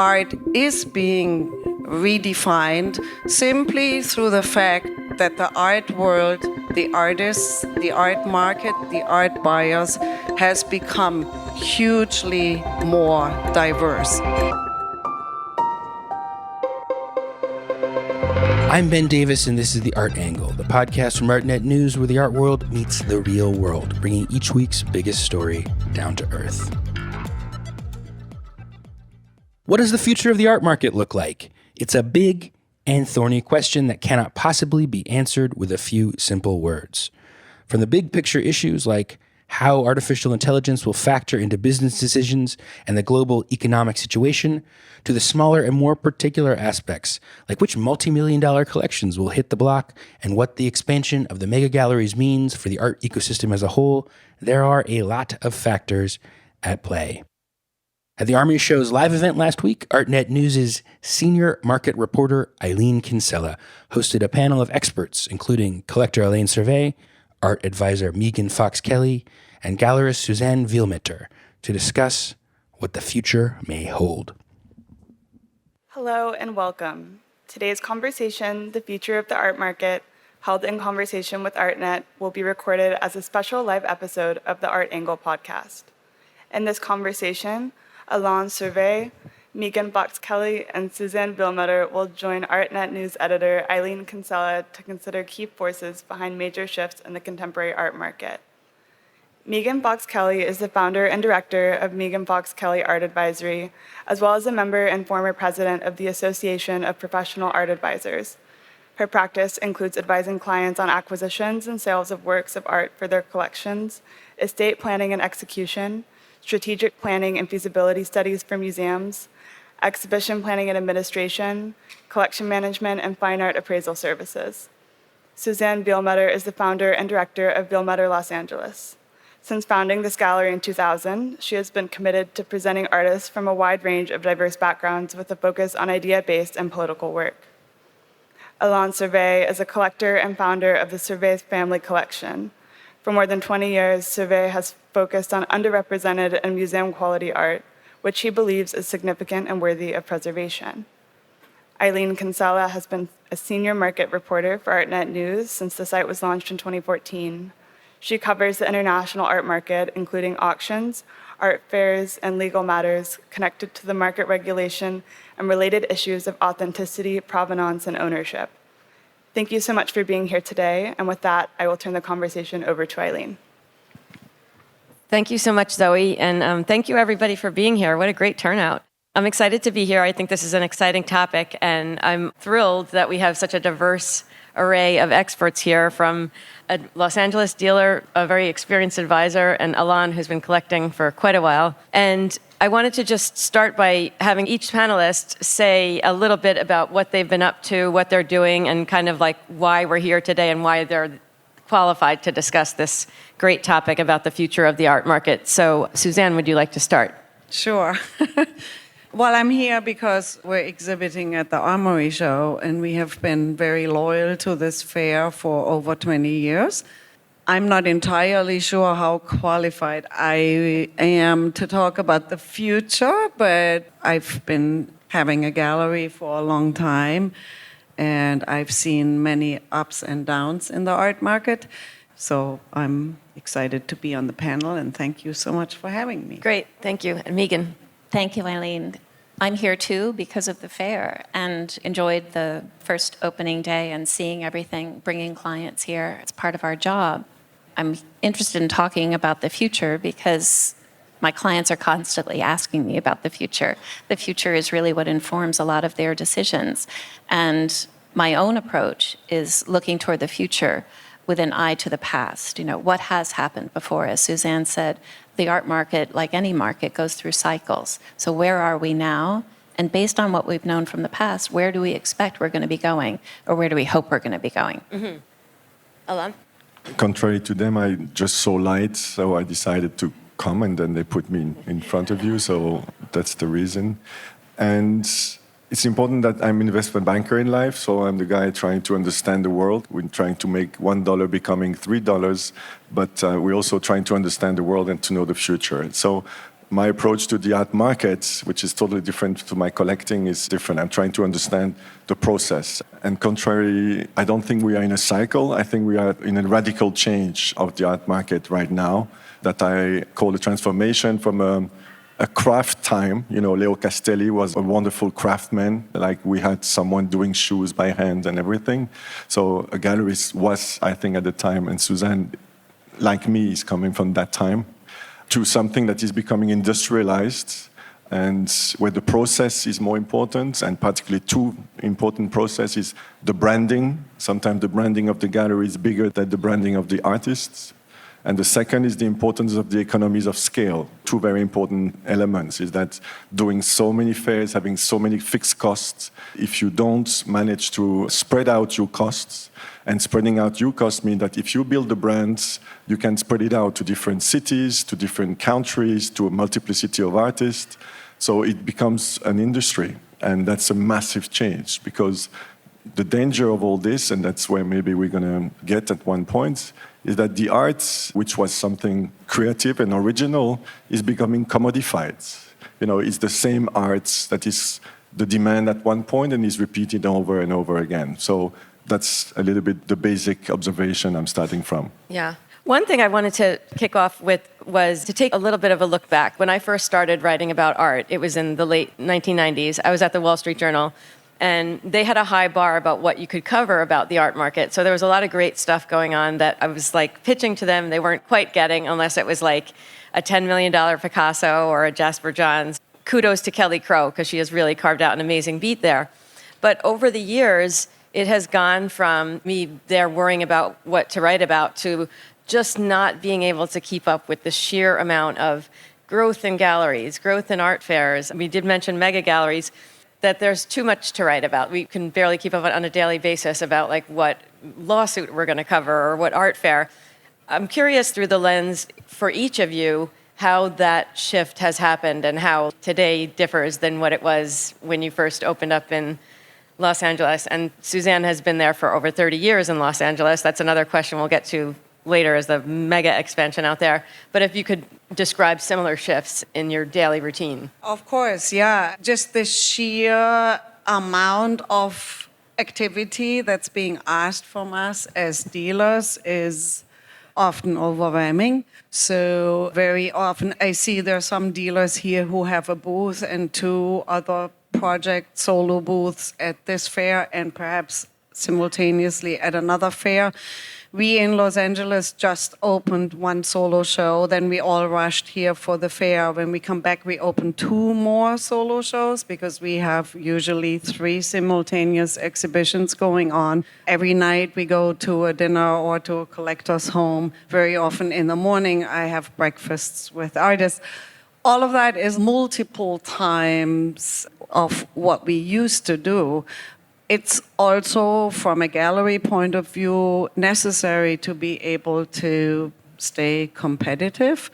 art is being redefined simply through the fact that the art world, the artists, the art market, the art buyers has become hugely more diverse. I'm Ben Davis, and this is The Art Angle, the podcast from Artnet News where the art world meets the real world, bringing each week's biggest story down to earth. What does the future of the art market look like? It's a big and thorny question that cannot possibly be answered with a few simple words. From the big picture issues like how artificial intelligence will factor into business decisions and the global economic situation, to the smaller and more particular aspects, like which multi-million-dollar collections will hit the block and what the expansion of the mega galleries means for the art ecosystem as a whole, there are a lot of factors at play. At the Armory Show's live event last week, Artnet News' senior market reporter Eileen Kinsella hosted a panel of experts, including collector Alain Servet, art advisor Megan Fox-Kelly, and gallerist Suzanne Vielmetter, to discuss what the future may hold. Hello and welcome. Today's conversation, The Future of the Art Market, held in conversation with Artnet, will be recorded as a special live episode of the Art Angle podcast. In this conversation, Alain Servet, Megan Fox-Kelly, and Suzanne Vielmetter will join Artnet News editor Eileen Kinsella to consider key forces behind major shifts in the contemporary art market. Megan Fox-Kelly is the founder and director of Megan Fox-Kelly Art Advisory, as well as a member and former president of the Association of Professional Art Advisors. Her practice includes advising clients on acquisitions and sales of works of art for their collections, estate planning and execution, strategic planning and feasibility studies for museums, exhibition planning and administration, collection management, and fine art appraisal services. Suzanne Vielmetter is the founder and director of Vielmetter Los Angeles. Since founding this gallery in 2000, she has been committed to presenting artists from a wide range of diverse backgrounds with a focus on idea-based and political work. Alain Servet is a collector and founder of the Servet Family Collection. For more than 20 years, Servet has focused on underrepresented and museum-quality art, which he believes is significant and worthy of preservation. Eileen Kinsella has been a senior market reporter for Artnet News since the site was launched in 2014. She covers the international art market, including auctions, art fairs, and legal matters connected to the market regulation and related issues of authenticity, provenance, and ownership. Thank you so much for being here today, and with that, I will turn the conversation over to Eileen. Thank you so much, Zoe, and thank you everybody for being here. What a great turnout. I'm excited to be here. I think this is an exciting topic, and I'm thrilled that we have such a diverse array of experts here, from a Los Angeles dealer, a very experienced advisor, and Alain, who's been collecting for quite a while. And I wanted to just start by having each panelist say a little bit about what they've been up to, what they're doing, and kind of like why we're here today and why they're qualified to discuss this great topic about the future of the art market. So, Suzanne, would you like to start? Sure. Well, I'm here because we're exhibiting at the Armory Show, and we have been very loyal to this fair for over 20 years. I'm not entirely sure how qualified I am to talk about the future, but I've been having a gallery for a long time, and I've seen many ups and downs in the art market. So I'm excited to be on the panel, and thank you so much for having me. Great, thank you. And Megan? Thank you, Eileen. I'm here too because of the fair and enjoyed the first opening day and seeing everything, bringing clients here. It's part of our job. I'm interested in talking about the future because my clients are constantly asking me about the future. The future is really what informs a lot of their decisions. And my own approach is looking toward the future with an eye to the past. You know, what has happened before? As Suzanne said, the art market, like any market, goes through cycles. So where are we now? And based on what we've known from the past, where do we expect we're going to be going? Or where do we hope we're going to be going? Mm-hmm. Alain? Contrary to them, I just saw lights, so I decided to come, and then they put me in front of you, so that's the reason. And it's important that I'm an investment banker in life, so I'm the guy trying to understand the world. We're trying to make $1 becoming $3, but we're also trying to understand the world and to know the future. So my approach to the art market, which is totally different to my collecting, is different. I'm trying to understand the process. And contrary, I don't think we are in a cycle. I think we are in a radical change of the art market right now that I call a transformation from a craft time. Leo Castelli was a wonderful craftsman. Like, we had someone doing shoes by hand and everything. So a gallerist was, I think, at the time, and Suzanne, like me, is coming from that time, to something that is becoming industrialized and where the process is more important, and particularly two important processes: the branding. Sometimes the branding of the gallery is bigger than the branding of the artists. And the second is the importance of the economies of scale. Two very important elements is that doing so many fairs, having so many fixed costs, if you don't manage to spread out your costs, and spreading out your costs means that if you build the brands, you can spread it out to different cities, to different countries, to a multiplicity of artists. So it becomes an industry, and that's a massive change, because the danger of all this, and that's where maybe we're going to get at one point, is that the arts, which was something creative and original, is becoming commodified. It's the same arts that is the demand at one point and is repeated over and over again. So that's a little bit the basic observation I'm starting from. Yeah. One thing I wanted to kick off with was to take a little bit of a look back. When I first started writing about art, it was in the late 1990s. I was at the Wall Street Journal, and they had a high bar about what you could cover about the art market. So there was a lot of great stuff going on that I was like pitching to them. They weren't quite getting, unless it was like a $10 million Picasso or a Jasper Johns. Kudos to Kelly Crow, because she has really carved out an amazing beat there. But over the years, it has gone from me there worrying about what to write about to just not being able to keep up with the sheer amount of growth in galleries, growth in art fairs. We did mention mega galleries, that there's too much to write about. We can barely keep up on a daily basis about like what lawsuit we're going to cover or what art fair. I'm curious through the lens for each of you how that shift has happened and how today differs than what it was when you first opened up in Los Angeles. And Suzanne has been there for over 30 years in Los Angeles. That's another question we'll get to later as the mega expansion out there. But if you could describe similar shifts in your daily routine. Of course, yeah. Just the sheer amount of activity that's being asked from us as dealers is often overwhelming. So very often I see there are some dealers here who have a booth and two other project solo booths at this fair and perhaps simultaneously at another fair. We in Los Angeles just opened one solo show, then we all rushed here for the fair. When we come back, we open two more solo shows because we have usually 3 simultaneous exhibitions going on. Every night we go to a dinner or to a collector's home. Very often in the morning I have breakfasts with artists. All of that is multiple times of what we used to do. It's also, from a gallery point of view, necessary to be able to stay competitive.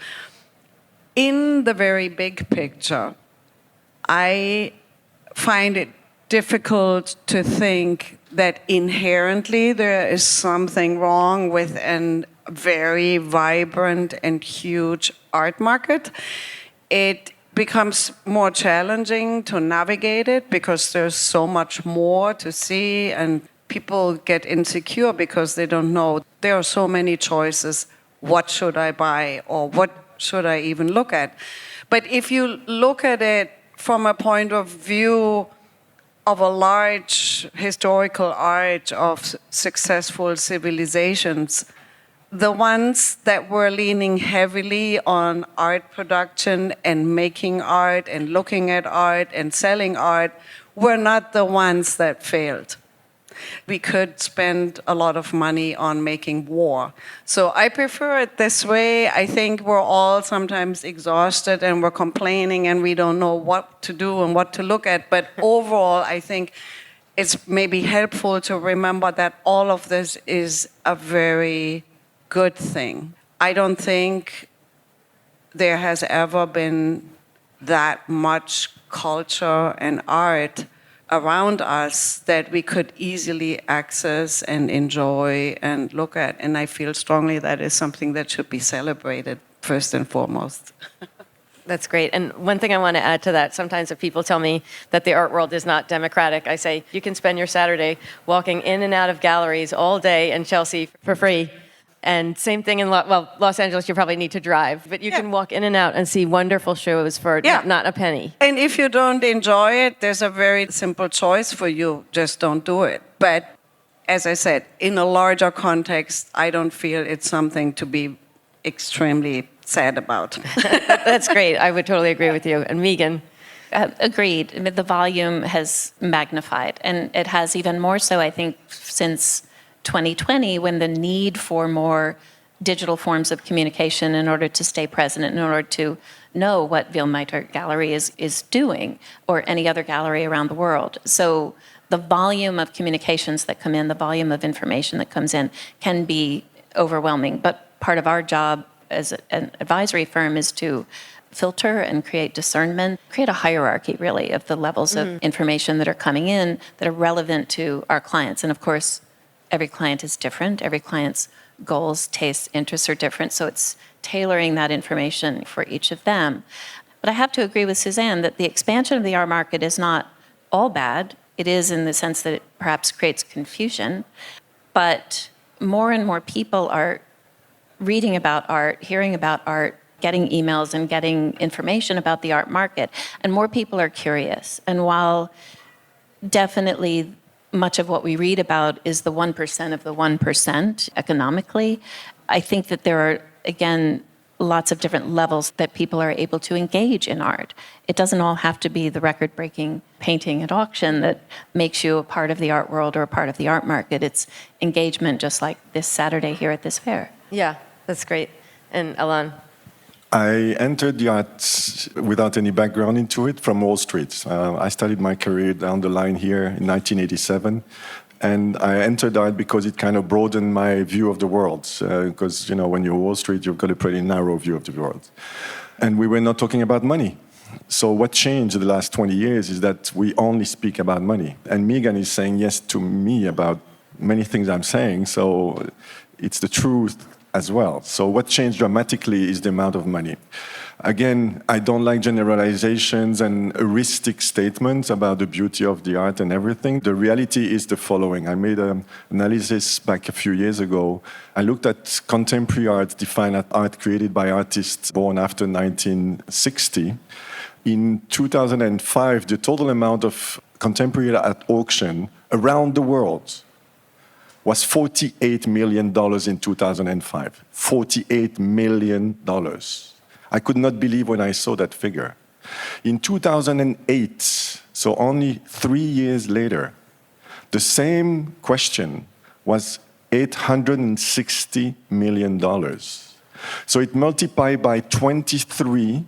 In the very big picture, I find it difficult to think that inherently there is something wrong with a very vibrant and huge art market. It becomes more challenging to navigate it because there's so much more to see and people get insecure because they don't know. There are so many choices. What should I buy or what should I even look at? But if you look at it from a point of view of a large historical arc of successful civilizations, the ones that were leaning heavily on art production and making art and looking at art and selling art were not the ones that failed. We could spend a lot of money on making war. So I prefer it this way. I think we're all sometimes exhausted and we're complaining and we don't know what to do and what to look at. But overall, I think it's maybe helpful to remember that all of this is a very good thing. I don't think there has ever been that much culture and art around us that we could easily access and enjoy and look at. And I feel strongly that is something that should be celebrated first and foremost. That's great. And one thing I want to add to that, sometimes if people tell me that the art world is not democratic, I say, you can spend your Saturday walking in and out of galleries all day in Chelsea for free. And same thing in, Los Angeles, you probably need to drive, but you can walk in and out and see wonderful shows for not a penny. And if you don't enjoy it, there's a very simple choice for you. Just don't do it. But as I said, in a larger context, I don't feel it's something to be extremely sad about. That's great. I would totally agree with you. And Megan? Agreed. I mean, the volume has magnified, and it has even more so, I think, since 2020, when the need for more digital forms of communication in order to stay present, in order to know what Wilmeister Gallery is doing, or any other gallery around the world. So the volume of communications that come in, the volume of information that comes in, can be overwhelming. But part of our job as an advisory firm is to filter and create discernment, create a hierarchy, really, of the levels of information that are coming in that are relevant to our clients. And of course, every client is different. Every client's goals, tastes, interests are different. So it's tailoring that information for each of them. But I have to agree with Suzanne that the expansion of the art market is not all bad. It is in the sense that it perhaps creates confusion. But more and more people are reading about art, hearing about art, getting emails and getting information about the art market. And more people are curious. And while definitely much of what we read about is the 1% of the 1% economically, I think that there are, again, lots of different levels that people are able to engage in art. It doesn't all have to be the record-breaking painting at auction that makes you a part of the art world or a part of the art market. It's engagement, just like this Saturday here at this fair. Yeah, that's great. And Alan? I entered the arts without any background into it from Wall Street. I started my career down the line here in 1987. And I entered art because it kind of broadened my view of the world. Because, when you're Wall Street, you've got a pretty narrow view of the world. And we were not talking about money. So what changed in the last 20 years is that we only speak about money. And Megan is saying yes to me about many things I'm saying. So it's the truth as well. So what changed dramatically is the amount of money. Again, I don't like generalizations and heuristic statements about the beauty of the art and everything. The reality is the following. I made an analysis back a few years ago. I looked at contemporary art, defined as art created by artists born after 1960. In 2005, the total amount of contemporary art at auction around the world was $48 million in 2005. $48 million. I could not believe when I saw that figure. In 2008, so only 3 years later, the same question was $860 million. So it multiplied by 23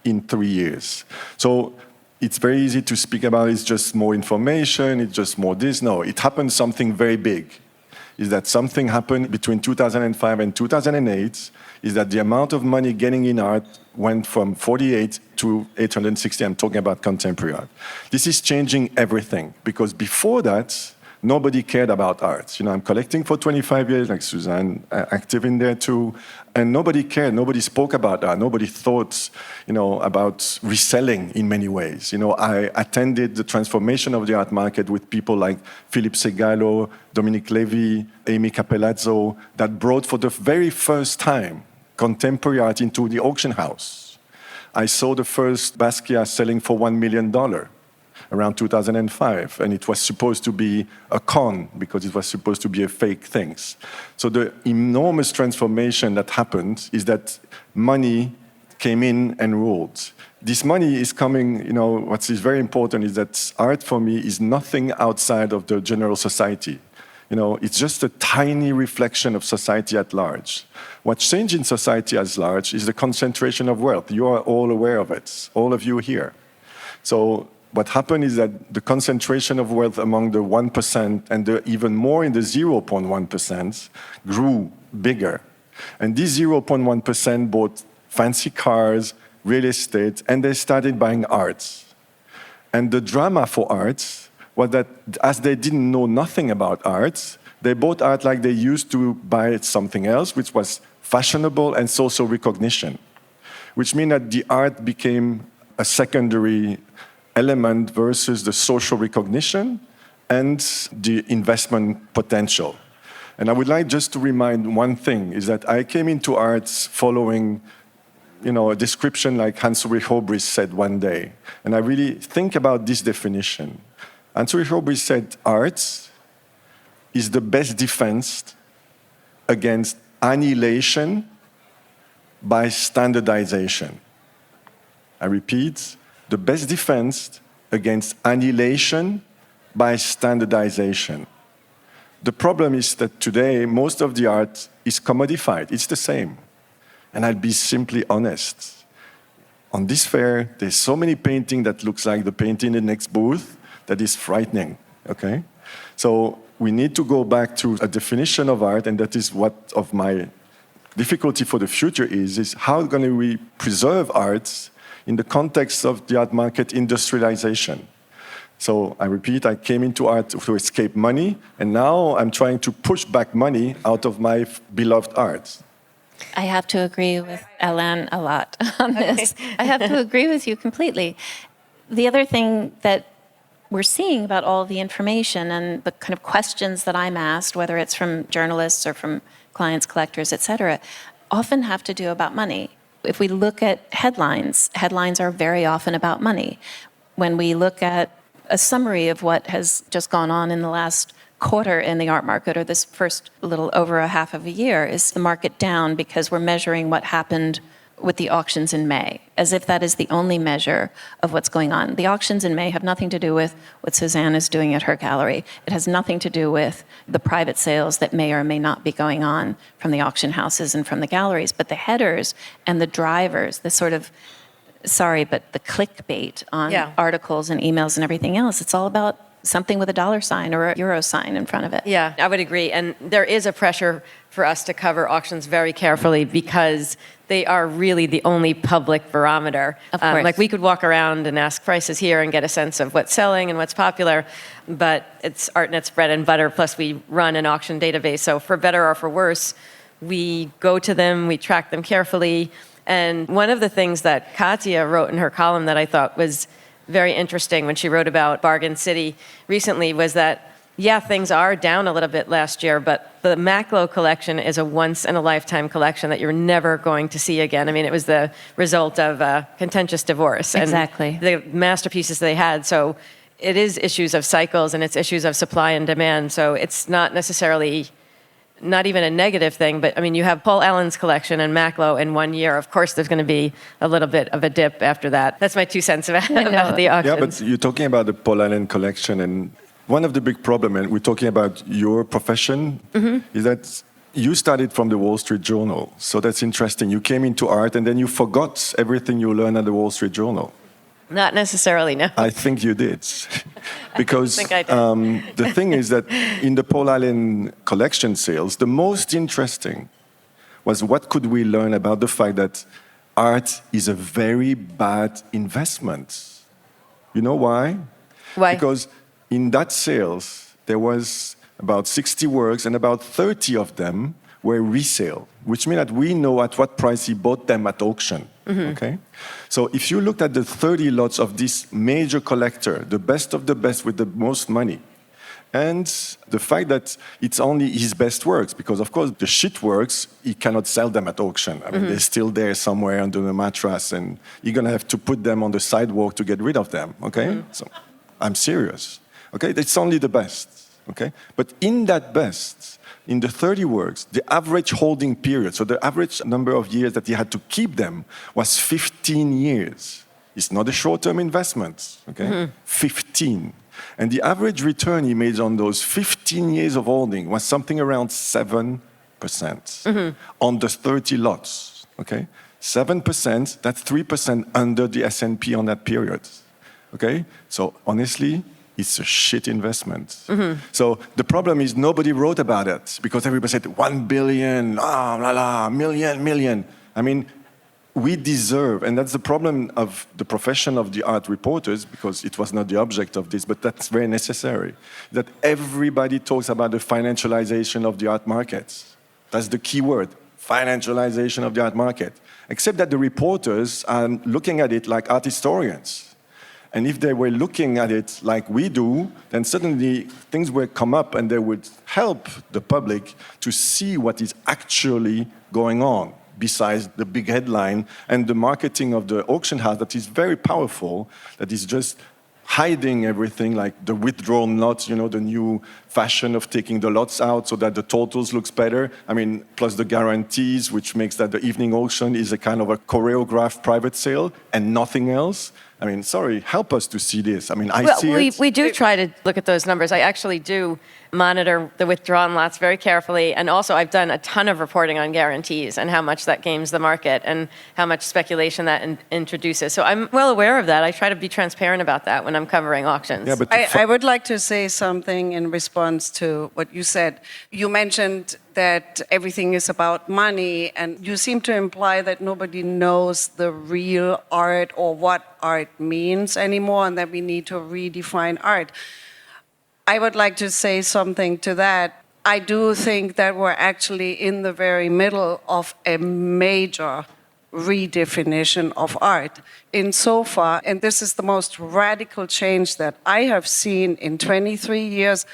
in 3 years. So it's very easy to speak about it's just more information, it's just more this. No, it happened something very big. Is that something happened between 2005 and 2008, is that the amount of money getting in art went from 48 to 860. I'm talking about contemporary art. This is changing everything, because before that, nobody cared about art. I'm collecting for 25 years, like Suzanne, active in there too, and nobody cared. Nobody spoke about art. Nobody thought, about reselling in many ways. I attended the transformation of the art market with people like Philip Segallo, Dominic Levy, Amy Capellazzo, that brought for the very first time contemporary art into the auction house. I saw the first Basquiat selling for $1 million. Around 2005, and it was supposed to be a con because it was supposed to be a fake thing. So the enormous transformation that happened is that money came in and ruled. This money is coming, what is very important is that art for me is nothing outside of the general society. It's just a tiny reflection of society at large. What's changed in society at large is the concentration of wealth. You are all aware of it, all of you here. So what happened is that the concentration of wealth among the 1% and even more in the 0.1% grew bigger. And this 0.1% bought fancy cars, real estate, and they started buying art. And the drama for art was that as they didn't know nothing about art, they bought art like they used to buy something else, which was fashionable and social recognition. which means that the art became a secondary element versus the social recognition and the investment potential. And I would like just to remind one thing, is that I came into arts following a description like Hans-Ulrich Obrist said one day. And I really think about this definition. Hans-Ulrich Obrist said, arts is the best defense against annihilation by standardization. I repeat, the best defense against annihilation by standardization. The problem is that today, most of the art is commodified. It's the same. And I'll be simply honest. On this fair, there's so many painting that looks like the painting in the next booth that is frightening, okay? So we need to go back to a definition of art, and that is what of my difficulty for the future is how can we preserve arts in the context of the art market industrialization. So I repeat, I came into art to escape money, and now I'm trying to push back money out of my beloved art. I have to agree with Alain a lot on this. I have to agree with you completely. The other thing that we're seeing about all the information and the kind of questions that I'm asked, whether it's from journalists or from clients, collectors, et cetera, often have to do about money. If we look at headlines, headlines are very often about money. When we look at a summary of what has just gone on in the last quarter in the art market, or this first little over a half of a year, is the market down because we're measuring what happened with the auctions in May, as if that is the only measure of what's going on. The auctions in May have nothing to do with what Suzanne is doing at her gallery. It has nothing to do with the private sales that may or may not be going on from the auction houses and from the galleries. But the headers and the drivers, the sort of, sorry, but the clickbait on articles and emails and everything else, it's all about something with a dollar sign or a euro sign in front of it. Yeah, I would agree. And there is a pressure for us to cover auctions very carefully because they are really the only public barometer. Of course. Like we could walk around and ask prices here and get a sense of what's selling and what's popular, but it's Artnet's bread and butter, plus we run an auction database. So for better or for worse, we go to them, we track them carefully. And one of the things that Katya wrote in her column that I thought was very interesting when she wrote about Bargain City recently was that, yeah, things are down a little bit last year, but the Maclo collection is a once-in-a-lifetime collection that you're never going to see again. I mean, it was the result of a contentious divorce. Exactly. And the masterpieces they had. So it is issues of cycles and it's issues of supply and demand. So it's not necessarily not even a negative thing, but I mean, you have Paul Allen's collection and Maclo in 1 year. Of course, there's going to be a little bit of a dip after that. That's my 2 cents about the auctions. Yeah, but you're talking about the Paul Allen collection, and one of the big problems, and we're talking about your profession, is that you started from the Wall Street Journal. So that's interesting. You came into art, and then you forgot everything you learned at the Wall Street Journal. Not necessarily, no. I think you did. Because I think I did. The thing is that in the Paul Allen collection sales, the most interesting was what could we learn about the fact that art is a very bad investment. You know why? Why? Because in that sales, there was about 60 works, and about 30 of them were resale, which means that we know at what price he bought them at auction. Okay? So if you looked at the 30 lots of this major collector, the best of the best with the most money, and the fact that it's only his best works, because of course the shit works, he cannot sell them at auction. I mean, they're still there somewhere under the mattress, and you're gonna have to put them on the sidewalk to get rid of them, okay? So I'm serious, okay? It's only the best, okay? But in that best, in the 30 works, the average holding period, so the average number of years that he had to keep them was 15 years. It's not a short-term investment, okay? 15. And the average return he made on those 15 years of holding was something around 7% on the 30 lots, okay? 7%, that's 3% under the S&P on that period, okay? So honestly, it's a shit investment. So the problem is nobody wrote about it because everybody said 1 billion, million. I mean, we deserve, and that's the problem of the profession of the art reporters, because it was not the object of this, but that's very necessary, that everybody talks about the financialization of the art markets. That's the key word, financialization of the art market, except that the reporters are looking at it like art historians. And if they were looking at it like we do, then suddenly things would come up and they would help the public to see what is actually going on, besides the big headline and the marketing of the auction house that is very powerful, that is just hiding everything, like the withdrawn lots, the new fashion of taking the lots out so that the totals looks better. I mean, plus the guarantees, which makes that the evening auction is a kind of a choreographed private sale and nothing else. I mean, sorry, help us to see this. I mean, see it. We do try to look at those numbers. I actually do monitor the withdrawn lots very carefully. And also, I've done a ton of reporting on guarantees and how much that games the market and how much speculation that introduces. So I'm well aware of that. I try to be transparent about that when I'm covering auctions. Yeah, but I would like to say something in response to what you said. You mentioned that everything is about money, and you seem to imply that nobody knows the real art or what art means anymore, and that we need to redefine art. I would like to say something to that. I do think that we're actually in the very middle of a major redefinition of art insofar, and this is the most radical change that I have seen in 23 years.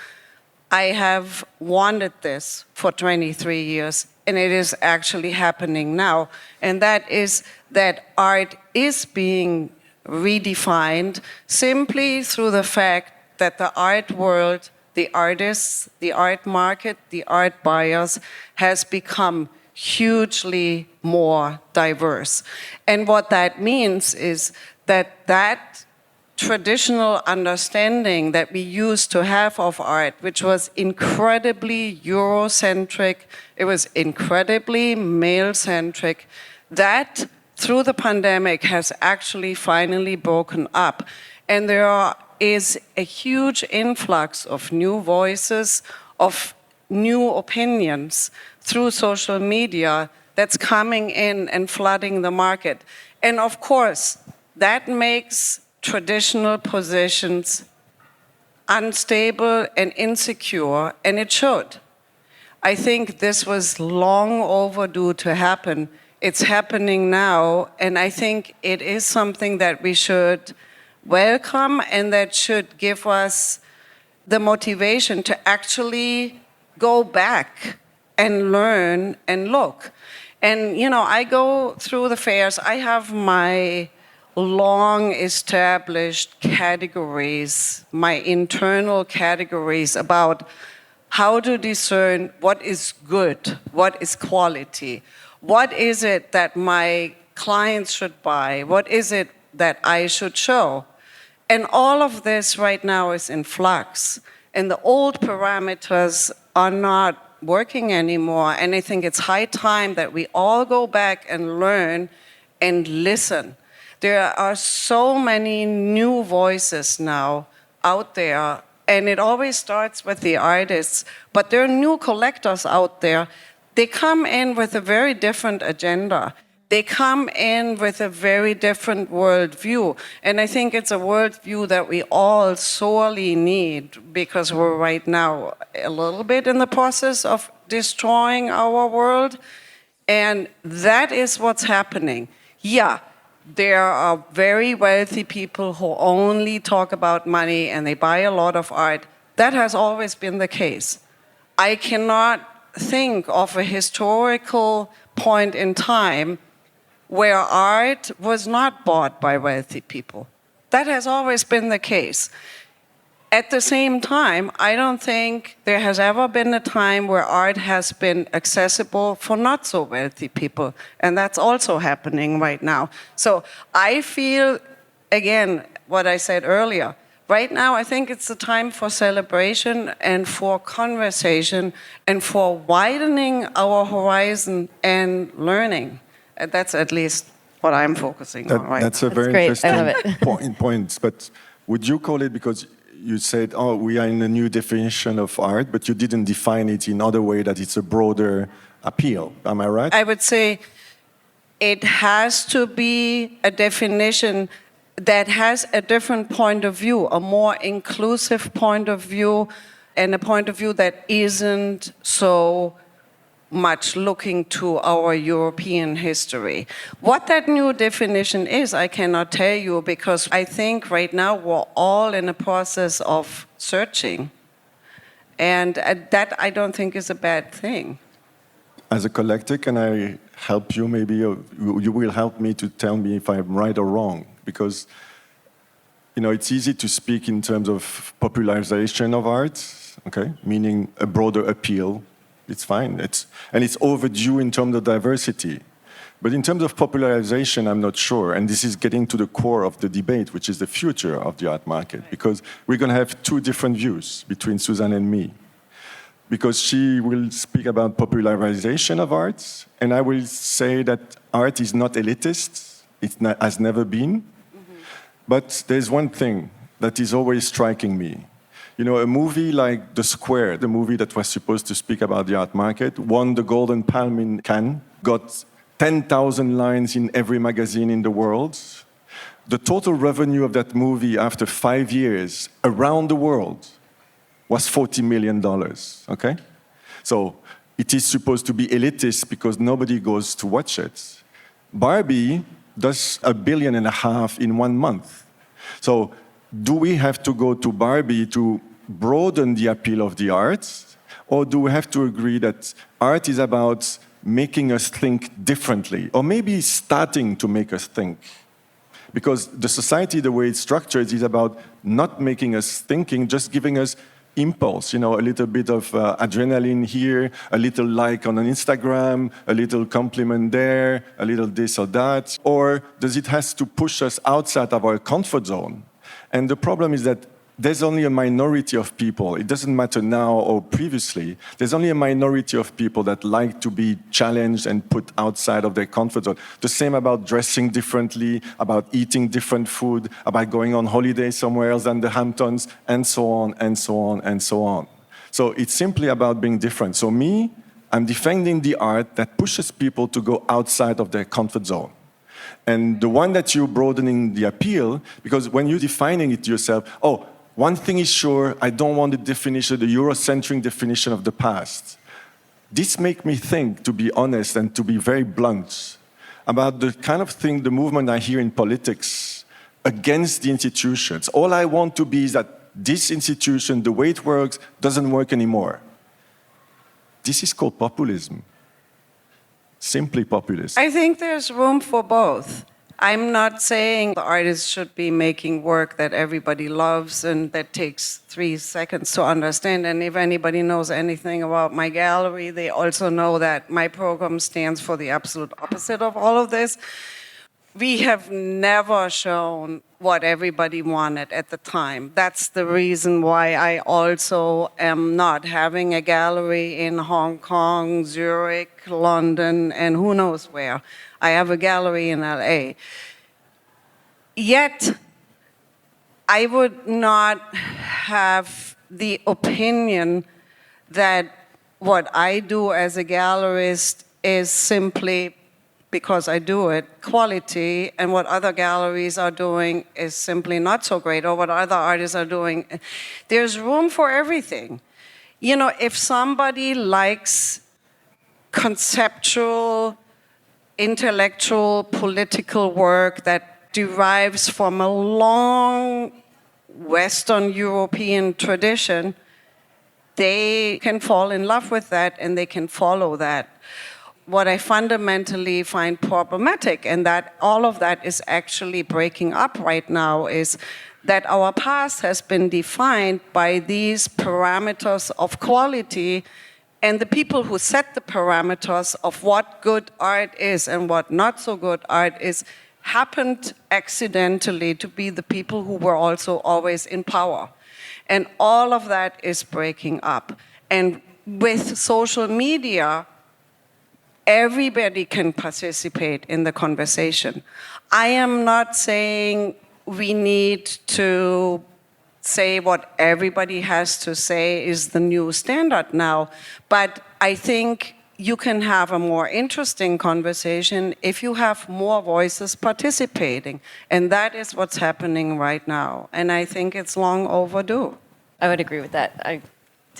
I have wanted this for 23 years, and it is actually happening now. And that is that art is being redefined simply through the fact that the art world, the artists, the art market, the art buyers has become hugely more diverse. And what that means is that traditional understanding that we used to have of art, which was incredibly Eurocentric, it was incredibly male-centric, that through the pandemic has actually finally broken up. And there is a huge influx of new voices, of new opinions through social media that's coming in and flooding the market. And of course, that makes traditional positions unstable and insecure, and it should. I think this was long overdue to happen. It's happening now, and I think it is something that we should welcome and that should give us the motivation to actually go back and learn and look. And, I go through the fairs. I have my long established categories, my internal categories about how to discern what is good, what is quality, what is it that my clients should buy, what is it that I should show. And all of this right now is in flux. And the old parameters are not working anymore. And I think it's high time that we all go back and learn and listen. There are so many new voices now out there, and it always starts with the artists, but there are new collectors out there. They come in with a very different agenda. They come in with a very different worldview, and I think it's a worldview that we all sorely need, because we're right now a little bit in the process of destroying our world, and that is what's happening. Yeah. There are very wealthy people who only talk about money and they buy a lot of art. That has always been the case. I cannot think of a historical point in time where art was not bought by wealthy people. That has always been the case. At the same time, I don't think there has ever been a time where art has been accessible for not so wealthy people, and that's also happening right now. So I feel, again, what I said earlier, right now I think it's the time for celebration and for conversation and for widening our horizon and learning. And that's at least what I'm focusing on right now. That's a very interesting point, but would you call it, because you said, we are in a new definition of art, but you didn't define it in other way, that it's a broader appeal. Am I right? I would say it has to be a definition that has a different point of view, a more inclusive point of view, and a point of view that isn't so much looking to our European history. What that new definition is, I cannot tell you, because I think right now we're all in a process of searching. And that I don't think is a bad thing. As a collector, can I help you? Maybe you will help me to tell me if I'm right or wrong. Because, it's easy to speak in terms of popularization of art, okay? Meaning a broader appeal. It's fine. And it's overdue in terms of diversity. But in terms of popularization, I'm not sure. And this is getting to the core of the debate, which is the future of the art market. Because we're going to have two different views between Susan and me. Because she will speak about popularization of art, and I will say that art is not elitist. Has never been. But there's one thing that is always striking me. A movie like The Square, the movie that was supposed to speak about the art market, won the Golden Palm in Cannes, got 10,000 lines in every magazine in the world. The total revenue of that movie after 5 years around the world was $40 million, okay? So it is supposed to be elitist because nobody goes to watch it. Barbie does $1.5 billion in 1 month. So do we have to go to Barbie to broaden the appeal of the arts, or do we have to agree that art is about making us think differently, or maybe starting to make us think? Because the society, the way it's structured, is about not making us thinking, just giving us impulse, a little bit of adrenaline here, a little like on an Instagram, a little compliment there, a little this or that, or does it has to push us outside of our comfort zone? And the problem is that there's only a minority of people, it doesn't matter now or previously, there's only a minority of people that like to be challenged and put outside of their comfort zone. The same about dressing differently, about eating different food, about going on holiday somewhere else than the Hamptons, and so on, and so on, and so on. So it's simply about being different. So me, I'm defending the art that pushes people to go outside of their comfort zone. And the one that you're broadening the appeal, because when you're defining it yourself, one thing is sure, I don't want the definition, the Eurocentric definition of the past. This makes me think, to be honest and to be very blunt, about the kind of thing, the movement I hear in politics against the institutions. All I want to be is that this institution, the way it works, doesn't work anymore. This is called populism. Simply populist. I think there's room for both. I'm not saying the artist should be making work that everybody loves and that takes 3 seconds to understand. And if anybody knows anything about my gallery, they also know that my program stands for the absolute opposite of all of this. We have never shown what everybody wanted at the time. That's the reason why I also am not having a gallery in Hong Kong, Zurich, London, and who knows where. I have a gallery in LA. Yet, I would not have the opinion that what I do as a gallerist is simply because I do it, quality, and what other galleries are doing is simply not so great, or what other artists are doing. There's room for everything. If somebody likes conceptual, intellectual, political work that derives from a long Western European tradition, they can fall in love with that and they can follow that. What I fundamentally find problematic, and that all of that is actually breaking up right now, is that our past has been defined by these parameters of quality, and the people who set the parameters of what good art is and what not so good art is happened accidentally to be the people who were also always in power. And all of that is breaking up. And with social media, everybody can participate in the conversation. I am not saying we need to say what everybody has to say is the new standard now, but I think you can have a more interesting conversation if you have more voices participating. And that is what's happening right now. And I think it's long overdue. I would agree with that.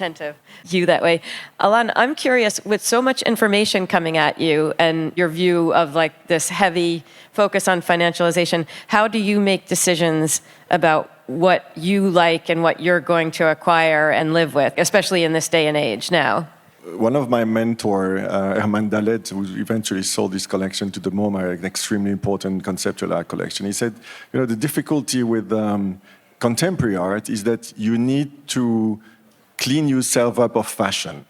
attentive you that way. Alan, I'm curious, with so much information coming at you and your view of like this heavy focus on financialization, how do you make decisions about what you like and what you're going to acquire and live with, especially in this day and age now? One of my mentor, Herman Dalet, who eventually sold his collection to the MoMA, an extremely important conceptual art collection, he said, the difficulty with contemporary art is that you need to clean yourself up of fashion.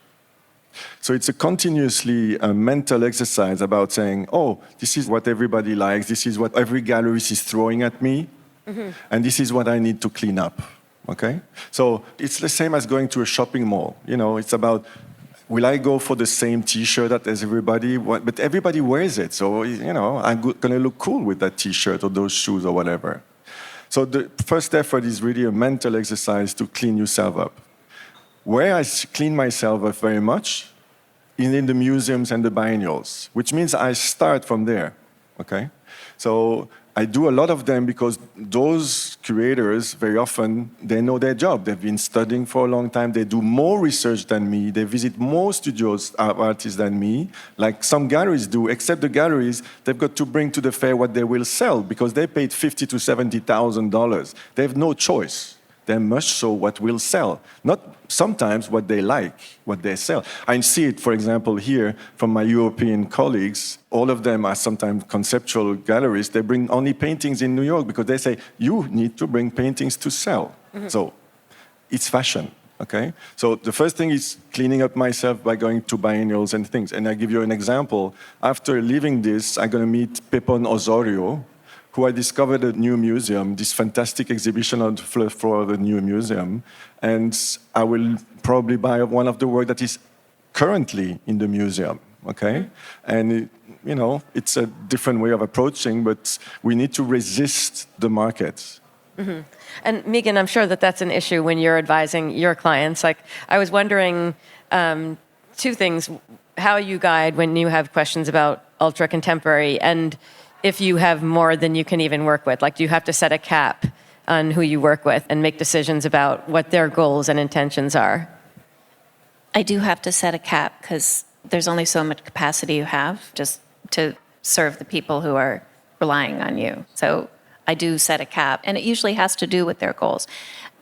So it's a continuously mental exercise about saying, oh, this is what everybody likes, this is what every gallerist is throwing at me, and this is what I need to clean up, okay? So it's the same as going to a shopping mall. It's about, will I go for the same T-shirt as everybody? But everybody wears it, so I'm going to look cool with that T-shirt or those shoes or whatever. So the first effort is really a mental exercise to clean yourself up. Where I clean myself up very much is in the museums and the biennials, which means I start from there, okay? So I do a lot of them because those curators, very often, they know their job. They've been studying for a long time. They do more research than me. They visit more studios, artists than me, like some galleries do, except the galleries, they've got to bring to the fair what they will sell because they paid $50,000 to $70,000. They have no choice. They must show what will sell, not sometimes what they like, what they sell. I see it, for example, here from my European colleagues. All of them are sometimes conceptual galleries. They bring only paintings in New York because they say, you need to bring paintings to sell. So it's fashion, okay? So the first thing is cleaning up myself by going to biennials and things. And I give you an example. After leaving this, I'm going to meet Pepon Osorio, who I discovered a new museum, this fantastic exhibition on the floor of the new museum. And I will probably buy one of the work that is currently in the museum, okay? And, it's a different way of approaching, but we need to resist the market. And Megan, I'm sure that that's an issue when you're advising your clients. Like, I was wondering two things, how you guide when you have questions about ultra-contemporary, and if you have more than you can even work with. Like, do you have to set a cap on who you work with and make decisions about what their goals and intentions are? I do have to set a cap because there's only so much capacity you have just to serve the people who are relying on you. So I do set a cap, and it usually has to do with their goals.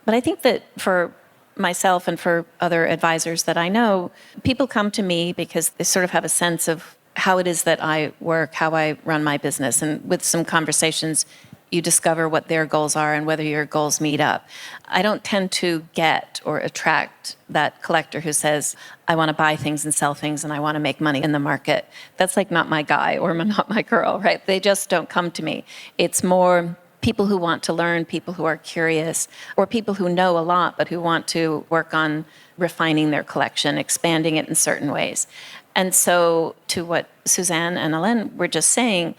But I think that for myself and for other advisors that I know, people come to me because they sort of have a sense of how it is that I work, how I run my business. And with some conversations, you discover what their goals are and whether your goals meet up. I don't tend to get or attract that collector who says, I want to buy things and sell things and I want to make money in the market. That's like not my guy or not my girl, right? They just don't come to me. It's more people who want to learn, people who are curious, or people who know a lot but who want to work on refining their collection, expanding it in certain ways. And so to what Suzanne and Alain were just saying,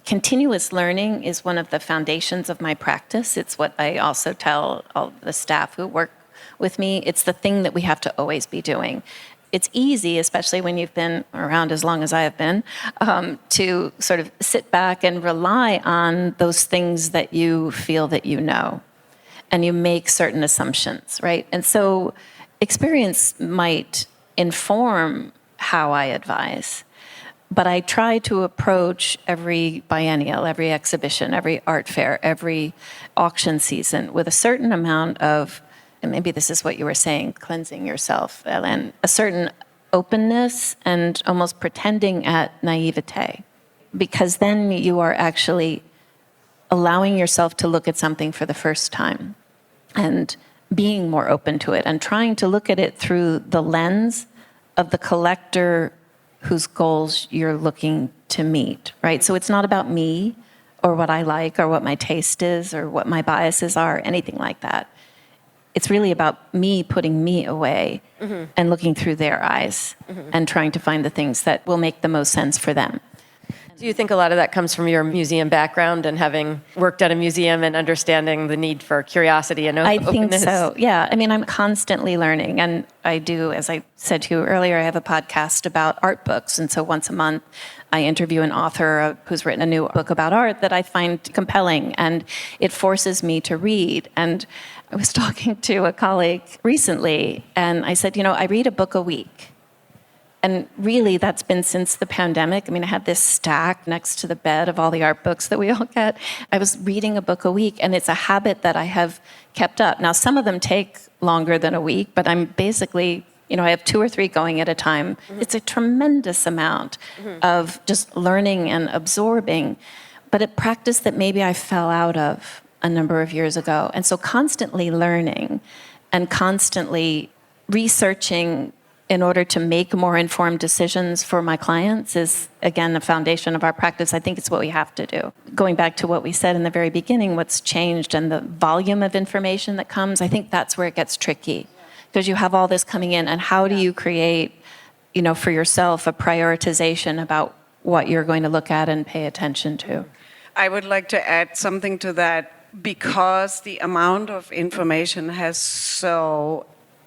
continuous learning is one of the foundations of my practice. It's what I also tell all the staff who work with me. It's the thing that we have to always be doing. It's easy, especially when you've been around as long as I have been, to sort of sit back and rely on those things that you feel that you know. And you make certain assumptions, right? And so experience might inform how I advise. But I try to approach every biennial, every exhibition, every art fair, every auction season with a certain amount of, and maybe this is what you were saying, cleansing yourself, Ellen, a certain openness and almost pretending at naivete. Because then you are actually allowing yourself to look at something for the first time and being more open to it and trying to look at it through the lens of the collector whose goals you're looking to meet, right? So it's not about me or what I like or what my taste is or what my biases are, anything like that. It's really about me putting me away and looking through their eyes and trying to find the things that will make the most sense for them. Do you think a lot of that comes from your museum background and having worked at a museum and understanding the need for curiosity and openness? I think so, yeah. I mean, I'm constantly learning. And I do, as I said to you earlier, I have a podcast about art books. And so once a month, I interview an author who's written a new book about art that I find compelling. And it forces me to read. And I was talking to a colleague recently, and I said, I read a book a week. And really, that's been since the pandemic. I mean, I had this stack next to the bed of all the art books that we all get. I was reading a book a week, and it's a habit that I have kept up. Now, some of them take longer than a week, but I'm basically, I have 2 or 3 going at a time. Mm-hmm. It's a tremendous amount of just learning and absorbing, but a practice that maybe I fell out of a number of years ago. And so constantly learning and constantly researching in order to make more informed decisions for my clients is, again, the foundation of our practice. I think it's what we have to do. Going back to what we said in the very beginning, what's changed and the volume of information that comes, I think that's where it gets tricky. Because you have all this coming in, and how do you create, for yourself a prioritization about what you're going to look at and pay attention to? I would like to add something to that, because the amount of information has so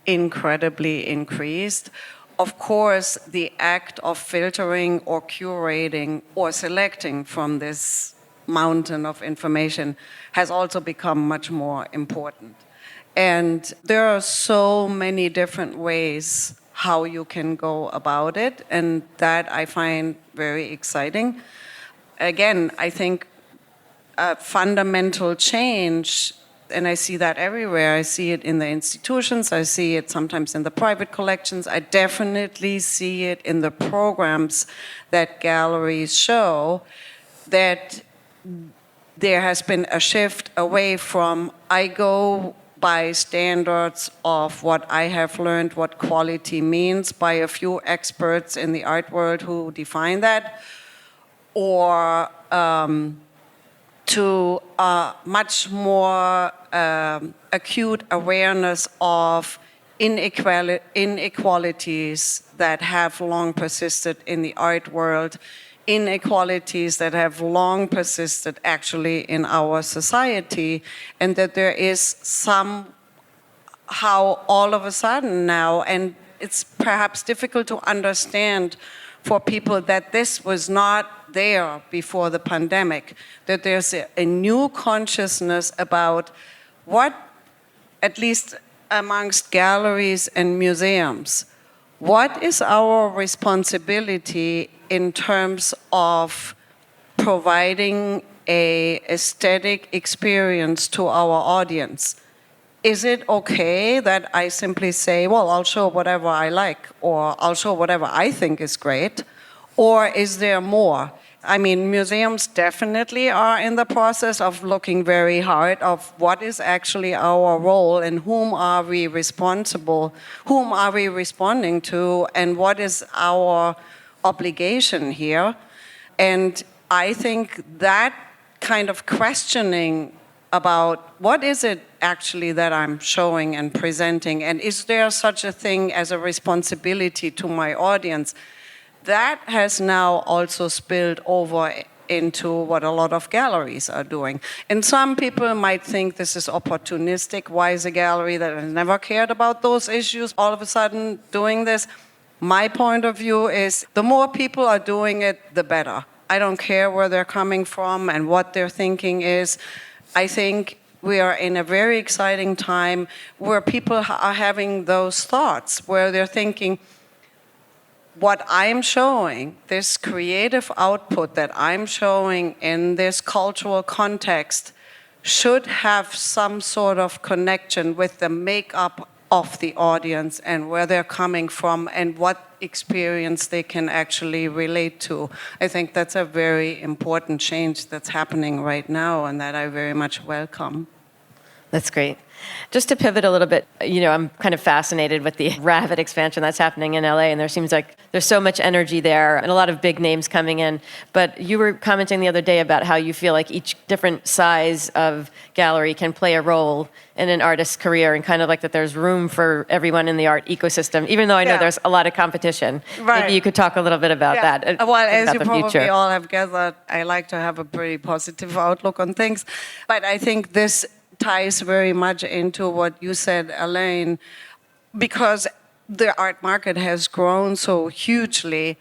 incredibly increased. Of course, the act of filtering or curating or selecting from this mountain of information has also become much more important. And there are so many different ways how you can go about it, and that I find very exciting. Again, I think a fundamental change, and I see that everywhere. I see it in the institutions, I see it sometimes in the private collections, I definitely see it in the programs that galleries show, that there has been a shift away from, I go by standards of what I have learned what quality means by a few experts in the art world who define that, or to a much more acute awareness of inequalities that have long persisted in the art world, inequalities that have long persisted actually in our society, and that there is somehow all of a sudden now, and it's perhaps difficult to understand for people that this was not there before the pandemic, that there's a new consciousness about what, at least amongst galleries and museums, what is our responsibility in terms of providing an aesthetic experience to our audience? Is it okay that I simply say, well, I'll show whatever I like, or I'll show whatever I think is great, or is there more? I mean, museums definitely are in the process of looking very hard of what is actually our role and whom are we responsible, whom are we responding to, and what is our obligation here. And I think that kind of questioning about what is it actually that I'm showing and presenting, and is there such a thing as a responsibility to my audience, that has now also spilled over into what a lot of galleries are doing. And some people might think this is opportunistic. Why is a gallery that has never cared about those issues all of a sudden doing this? My point of view is the more people are doing it, the better. I don't care where they're coming from and what their thinking is. I think we are in a very exciting time where people are having those thoughts, where they're thinking, what I'm showing, this creative output that I'm showing in this cultural context, should have some sort of connection with the makeup of the audience and where they're coming from and what experience they can actually relate to. I think that's a very important change that's happening right now and that I very much welcome. That's great. Just to pivot a little bit, I'm kind of fascinated with the rapid expansion that's happening in LA, and there seems like there's so much energy there and a lot of big names coming in. But you were commenting the other day about how you feel like each different size of gallery can play a role in an artist's career, and kind of like that there's room for everyone in the art ecosystem, even though I know there's a lot of competition. Right. Maybe you could talk a little bit about that. Well, as you the probably future. all have gathered, I like to have a pretty positive outlook on things. But I think this ties very much into what you said, Elaine, because the art market has grown so hugely.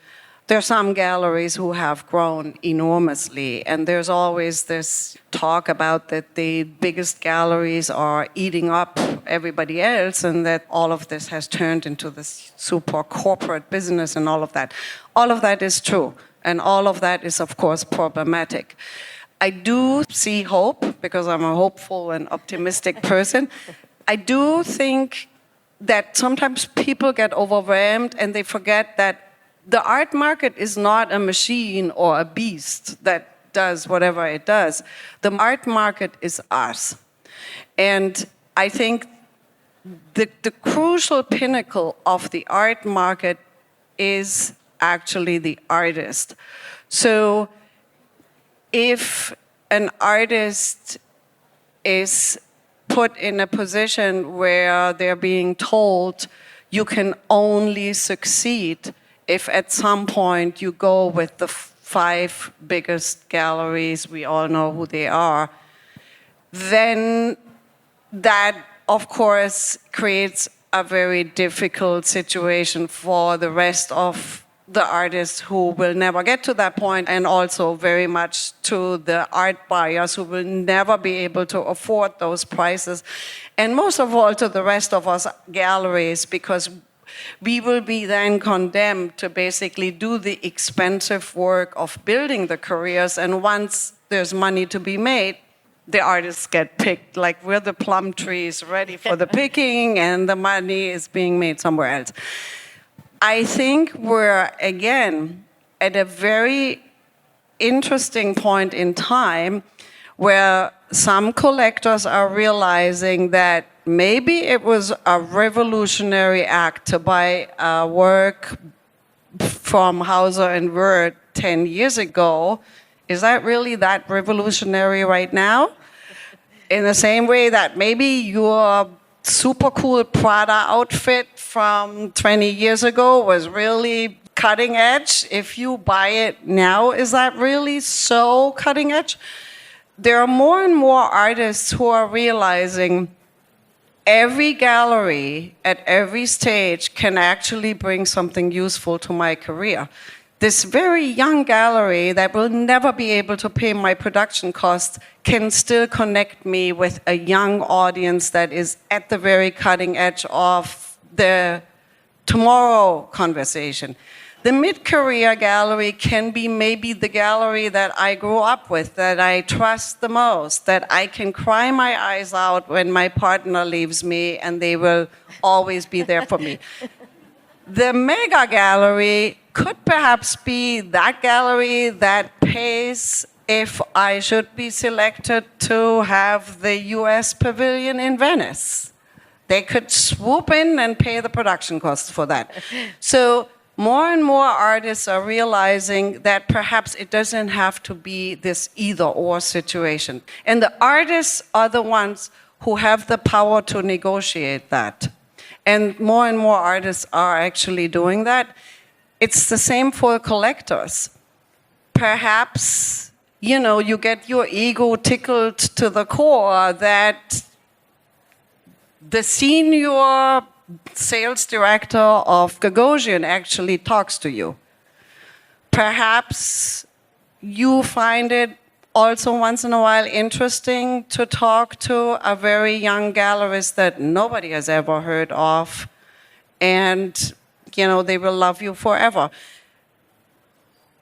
There are some galleries who have grown enormously, and there's always this talk about that the biggest galleries are eating up everybody else, and that all of this has turned into this super corporate business and all of that. All of that is true, and all of that is, of course, problematic. I do see hope, because I'm a hopeful and optimistic person. I do think that sometimes people get overwhelmed and they forget that the art market is not a machine or a beast that does whatever it does. The art market is us. And I think the crucial pinnacle of the art market is actually the artist. So if an artist is put in a position where they're being told you can only succeed if at some point you go with the 5 biggest galleries, we all know who they are, then that, of course, creates a very difficult situation for the rest of the artists who will never get to that point, and also very much to the art buyers who will never be able to afford those prices, and most of all to the rest of us galleries, because we will be then condemned to basically do the expensive work of building the careers, and once there's money to be made, the artists get picked, like we're the plum trees ready for the picking, and the money is being made somewhere else. I think we're, again, at a very interesting point in time where some collectors are realizing that maybe it was a revolutionary act to buy a work from Hauser and Wirth 10 years ago. Is that really that revolutionary right now? In the same way that maybe your super cool Prada outfit from 20 years ago was really cutting edge. If you buy it now, is that really so cutting edge? There are more and more artists who are realizing every gallery at every stage can actually bring something useful to my career. This very young gallery that will never be able to pay my production costs can still connect me with a young audience that is at the very cutting edge of the tomorrow conversation. The mid-career gallery can be maybe the gallery that I grew up with, that I trust the most, that I can cry my eyes out when my partner leaves me, and they will always be there for me. The mega gallery could perhaps be that gallery that pays if I should be selected to have the US Pavilion in Venice. They could swoop in and pay the production costs for that. So more and more artists are realizing that perhaps it doesn't have to be this either-or situation. And the artists are the ones who have the power to negotiate that. And more artists are actually doing that. It's the same for collectors. Perhaps, you get your ego tickled to the core that the senior sales director of Gagosian actually talks to you. Perhaps you find it also once in a while interesting to talk to a very young gallerist that nobody has ever heard of, and they will love you forever.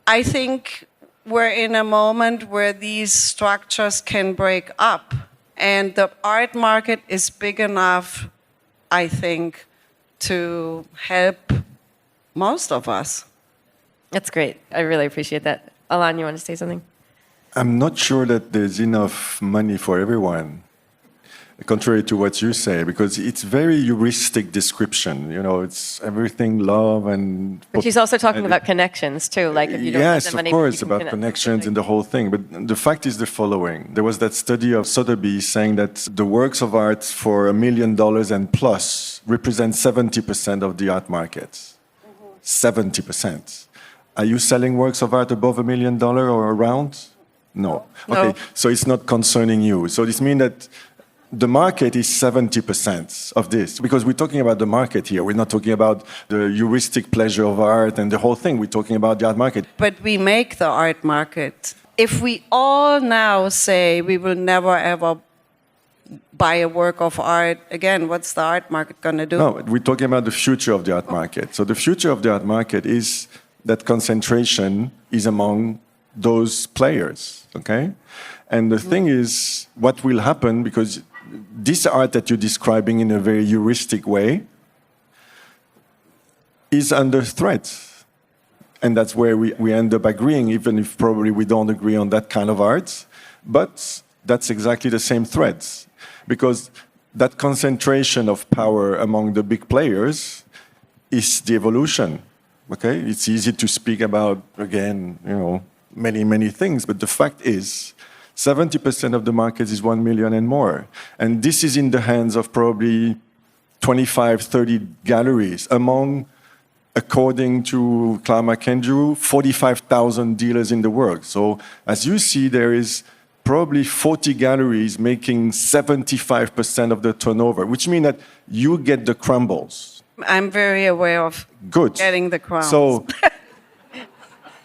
I think we're in a moment where these structures can break up, and the art market is big enough, I think, to help most of us. That's great. I really appreciate that. Alain, you want to say something? I'm not sure that there's enough money for everyone. contrary to what you say, because it's very heuristic description. It's everything love and... But she's also talking about connections, too. Like if you don't have the money, yes, of course, you can about connections and the whole thing. But the fact is the following. There was that study of Sotheby's saying that the works of art for $1 million and plus represent 70% of the art market. 70%. Are you selling works of art above $1 million or around? No. Okay, so it's not concerning you. So this means that the market is 70% of this, because we're talking about the market here. We're not talking about the heuristic pleasure of art and the whole thing. We're talking about the art market. But we make the art market. If we all now say we will never ever buy a work of art, again, what's the art market going to do? No, we're talking about the future of the art market. So the future of the art market is that concentration is among those players, okay? And the thing is, what will happen, because this art that you're describing in a very heuristic way is under threat. And that's where we end up agreeing, even if probably we don't agree on that kind of art. But that's exactly the same threat. Because that concentration of power among the big players is the evolution. Okay? It's easy to speak about, again, many, many things. But the fact is, 70% of the market is 1 million and more. And this is in the hands of probably 25, 30 galleries among, according to Clara McAndrew, 45,000 dealers in the world. So as you see, there is probably 40 galleries making 75% of the turnover, which means that you get the crumbles. I'm very aware of getting the crowns. So,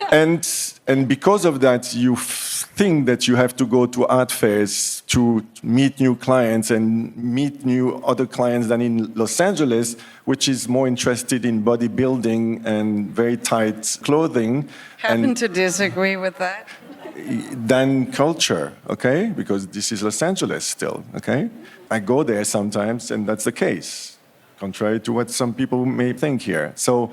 and because of that, you think that you have to go to art fairs to meet new clients and meet new other clients than in Los Angeles, which is more interested in bodybuilding and very tight clothing. Happen to disagree with that. Than culture, okay? Because this is Los Angeles still, okay? I go there sometimes, and that's the case, contrary to what some people may think here. So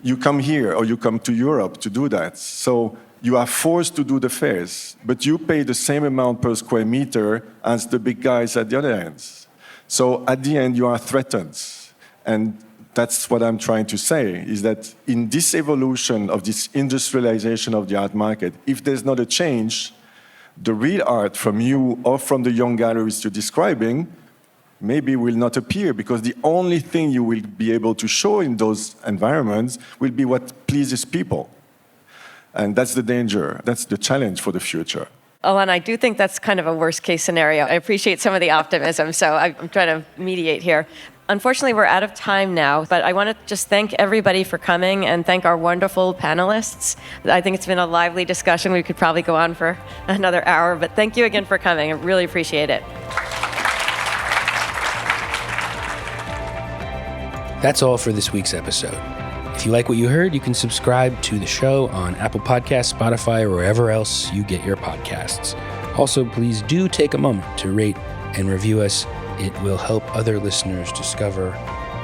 you come here or you come to Europe to do that. So you are forced to do the fairs, but you pay the same amount per square meter as the big guys at the other ends. So at the end, you are threatened. And that's what I'm trying to say, is that in this evolution of this industrialization of the art market, if there's not a change, the real art from you or from the young galleries you're describing maybe will not appear, because the only thing you will be able to show in those environments will be what pleases people. And that's the danger. That's the challenge for the future. Oh, and I do think that's kind of a worst case scenario. I appreciate some of the optimism, so I'm trying to mediate here. Unfortunately, we're out of time now, but I want to just thank everybody for coming and thank our wonderful panelists. I think it's been a lively discussion. We could probably go on for another hour, but thank you again for coming. I really appreciate it. That's all for this week's episode. If you like what you heard, you can subscribe to the show on Apple Podcasts, Spotify, or wherever else you get your podcasts. Also, please do take a moment to rate and review us. It will help other listeners discover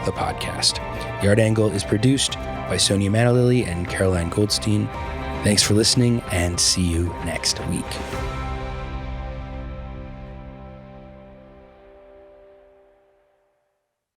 the podcast. The Art Angle is produced by Sonia Manalili and Caroline Goldstein. Thanks for listening, and see you next week.